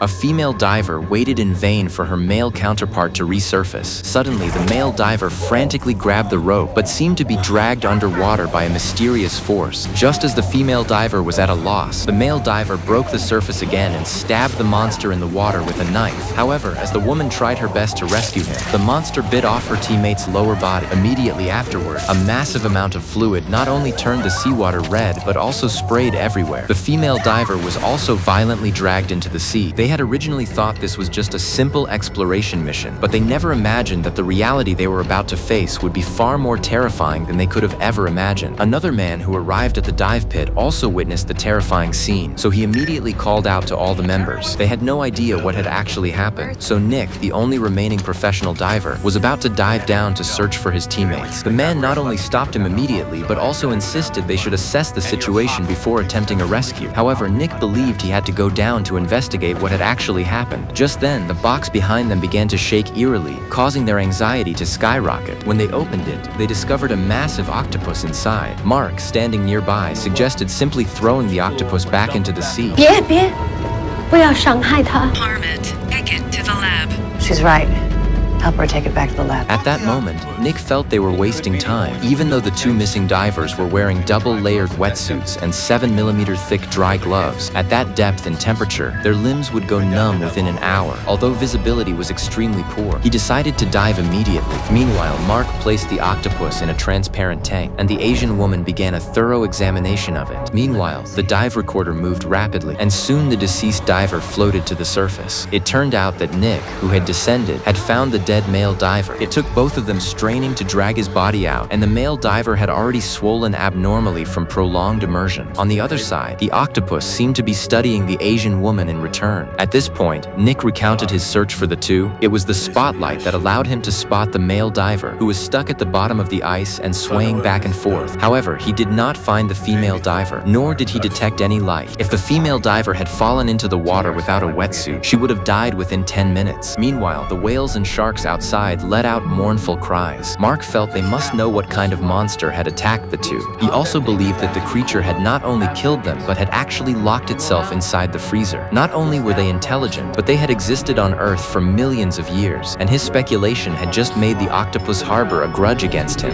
A female diver waited in vain for her male counterpart to resurface. Suddenly, the male diver frantically grabbed the rope but seemed to be dragged underwater by a mysterious force. Just as the female diver was at a loss, the male diver broke the surface again and stabbed the monster in the water with a knife. However, as the woman tried her best to rescue him, the monster bit off her teammate's lower body. Immediately afterward, a massive amount of fluid not only turned the seawater red but also sprayed everywhere. The female diver was also violently dragged into the sea. They had originally thought this was just a simple exploration mission, but they never imagined that the reality they were about to face would be far more terrifying than they could have ever imagined. Another man who arrived at the dive pit also witnessed the terrifying scene, so he immediately called out to all the members. They had no idea what had actually happened, so Nick, the only remaining professional diver, was about to dive down to search for his teammates. The man not only stopped him immediately, but also insisted they should assess the situation before attempting a rescue. However, Nick believed he had to go down to investigate what had actually happened. Just then, the box behind them began to shake eerily, causing their anxiety to skyrocket. When they opened it, they discovered a massive octopus inside. Mark, standing nearby, suggested simply throwing the octopus back into the sea. 别，不要伤害它。 Harm it. Take it to the lab. She's right. Help her take it back to the lab. At that moment, Nick felt they were wasting time, even though the two missing divers were wearing double-layered wetsuits and 7mm thick dry gloves. At that depth and temperature, their limbs would go numb within an hour, although visibility was extremely poor. He decided to dive immediately. Meanwhile, Mark placed the octopus in a transparent tank, and the Asian woman began a thorough examination of it. Meanwhile, the dive recorder moved rapidly, and soon the deceased diver floated to the surface. It turned out that Nick, who had descended, had found the dead male diver. It took both of them straining to drag his body out, and the male diver had already swollen abnormally from prolonged immersion. On the other side, the octopus seemed to be studying the Asian woman in return. At this point, Nick recounted his search for the two. It was the spotlight that allowed him to spot the male diver, who was stuck at the bottom of the ice and swaying back and forth. However, he did not find the female diver, nor did he detect any light. If the female diver had fallen into the water without a wetsuit, she would have died within 10 minutes. Meanwhile, the whales and sharks outside let out mournful cries. Mark felt they must know what kind of monster had attacked the two. He also believed that the creature had not only killed them, but had actually locked itself inside the freezer. Not only were they intelligent, but they had existed on Earth for millions of years, and his speculation had just made the octopus harbor a grudge against him.